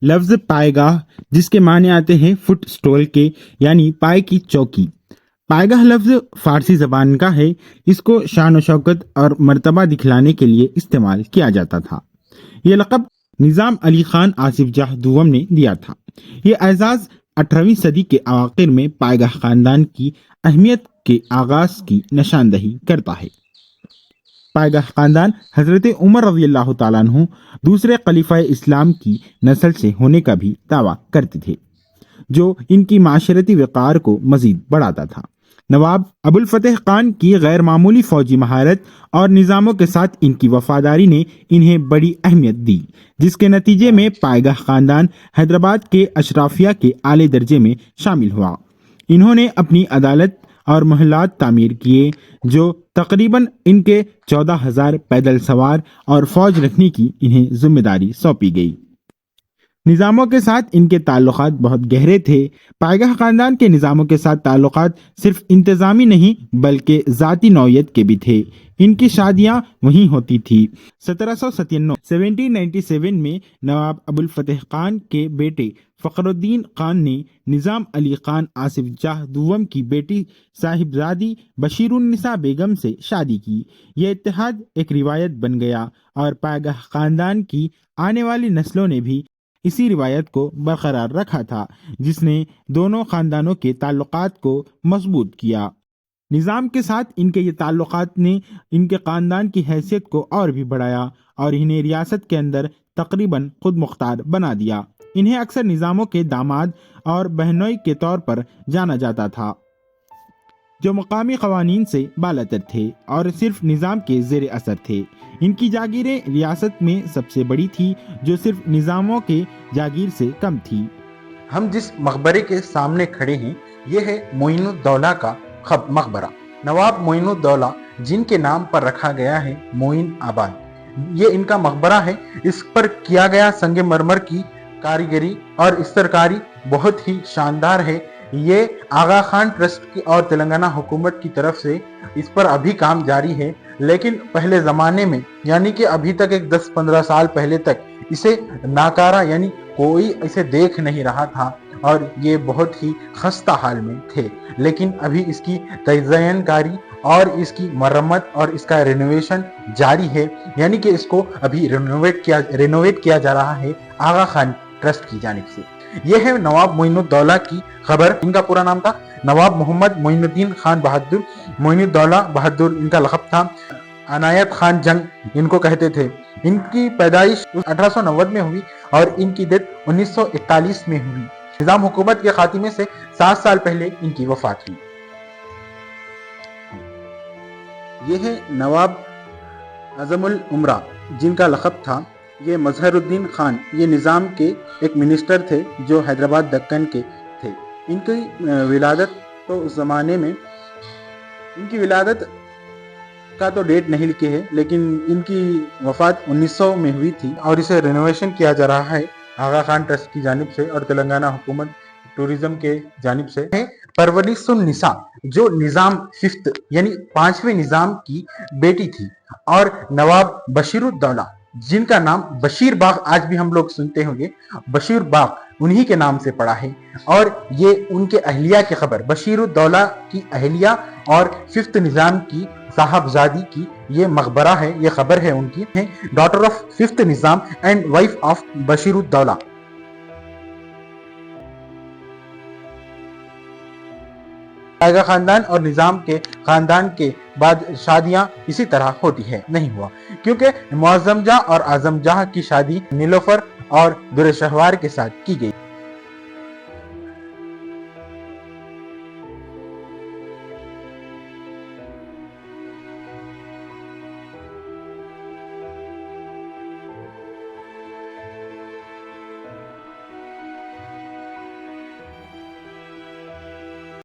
لفظ پائے گاہ جس کے معنی آتے ہیں فٹ سٹول کے یعنی پائے کی چوکی۔ پائے گاہ لفظ فارسی زبان کا ہے۔ اس کو شان و شوکت اور مرتبہ دکھلانے کے لیے استعمال کیا جاتا تھا۔ یہ لقب نظام علی خان آصف جاہ دوم نے دیا تھا۔ یہ اعزاز 18ویں صدی کے اواخر میں پائے گاہ خاندان کی اہمیت کے آغاز کی نشاندہی کرتا ہے۔ پائے گاہ خاندان حضرت عمر رضی اللہ تعالیٰ عنہ دوسرے خلیفہ اسلام کی نسل سے ہونے کا بھی دعویٰ کرتے تھے، جو ان کی معاشرتی وقار کو مزید بڑھاتا تھا۔ نواب ابوالفتح خان کی غیر معمولی فوجی مہارت اور نظاموں کے ساتھ ان کی وفاداری نے انہیں بڑی اہمیت دی، جس کے نتیجے میں پائے گاہ خاندان حیدرآباد کے اشرافیہ کے اعلی درجے میں شامل ہوا۔ انہوں نے اپنی عدالت اور محلات تعمیر کیے، جو تقریباً ان کے 14,000 پیدل سوار اور فوج رکھنے کی انہیں ذمہ داری سونپی گئی۔ نظاموں کے ساتھ ان کے تعلقات بہت گہرے تھے۔ پائے گاہ خاندان کے نظاموں کے ساتھ تعلقات صرف انتظامی نہیں بلکہ ذاتی نوعیت کے بھی تھے۔ ان کی شادیاں وہیں ہوتی تھی۔ 1797 میں نواب ابوالفتح خان کے بیٹے فخر الدین خان نے نظام علی خان آصف جاہ دوم کی بیٹی صاحبزادی بشیر النساء بیگم سے شادی کی۔ یہ اتحاد ایک روایت بن گیا اور پائے گاہ خاندان کی آنے والی نسلوں نے بھی اسی روایت کو برقرار رکھا تھا، جس نے دونوں خاندانوں کے تعلقات کو مضبوط کیا۔ نظام کے ساتھ ان کے یہ تعلقات نے ان کے خاندان کی حیثیت کو اور بھی بڑھایا اور انہیں ریاست کے اندر تقریباً خود مختار بنا دیا۔ انہیں اکثر نظاموں کے داماد اور بہنوئی کے طور پر جانا جاتا تھا، جو مقامی قوانین سے بالاتر تھے اور صرف نظام کے زیر اثر تھے۔ ان کی جاگیریں ریاست میں سب سے بڑی تھی، جو صرف نظاموں کے جاگیر سے کم تھی۔ ہم جس مقبرے کے سامنے کھڑے ہیں یہ ہے معین الدولہ کا مقبرہ۔ نواب معین الدولہ جن کے نام پر رکھا گیا ہے معین آباد، یہ ان کا مقبرہ ہے۔ اس پر کیا گیا سنگ مرمر کی کاریگری اور استرکاری بہت ہی شاندار ہے۔ یہ آغا خان ٹرسٹ کی اور تلنگانہ حکومت کی طرف سے اس پر ابھی کام جاری ہے، لیکن پہلے زمانے میں یعنی کہ ابھی تک ایک 10-15 سال پہلے تک اسے ناکارہ یعنی کوئی اسے دیکھ نہیں رہا تھا اور یہ بہت ہی خستہ حال میں تھے، لیکن ابھی اس کی تزئین کاری اور اس کی مرمت اور اس کا رینوویشن جاری ہے، یعنی کہ اس کو ابھی رینوویٹ کیا جا رہا ہے آغا خان ٹرسٹ کی جانب سے۔ یہ ہے نواب معین الدولہ کی خبر۔ ان کا پورا نام تھا نواب محمد معین الدین خان بہادر۔ معین الدولہ بہادر ان کا لقب تھا۔ عنایت خان جنگ ان کو کہتے تھے۔ ان کی پیدائش 1890 میں ہوئی اور ان کی ڈیتھ 1941 میں ہوئی۔ نظام حکومت کے خاتمے سے 7 سال پہلے ان کی وفات ہوئی۔ یہ ہے نواب اعظم الامراء جن کا لقب تھا یہ مظہر الدین خان۔ یہ نظام کے ایک منسٹر تھے جو حیدرآباد دکن کے تھے۔ ان کی ولادت تو اس زمانے میں ان کی ولادت کا تو ڈیٹ نہیں لکھے ہے، لیکن ان کی وفات 1900 میں ہوئی تھی اور اسے رینوویشن کیا جا رہا ہے آغا خان ٹرسٹ کی جانب سے اور تلنگانہ حکومت ٹورزم کے جانب سے۔ پرورش النساء جو نظام 5th یعنی 5ویں نظام کی بیٹی تھی، اور نواب بشیر الدولہ جن کا نام بشیر باغ آج بھی ہم لوگ سنتے ہوں گے، بشیر باغ انہی کے نام سے پڑا ہے۔ اور یہ ان کے اہلیہ کی خبر، بشیر الدولہ کی اہلیہ اور 5th نظام کی صاحبزادی کی یہ مقبرہ ہے، یہ خبر ہے ان کی، daughter of 5th Nizam and wife of Bashir Uddaula. Paigah خاندان اور نظام کے خاندان کے بعد شادیاں اسی طرح ہوتی ہے نہیں ہوا، کیونکہ معظم جاہ اور اعظم جاہ کی شادی نیلوفر اور در شہوار کے ساتھ کی گئی۔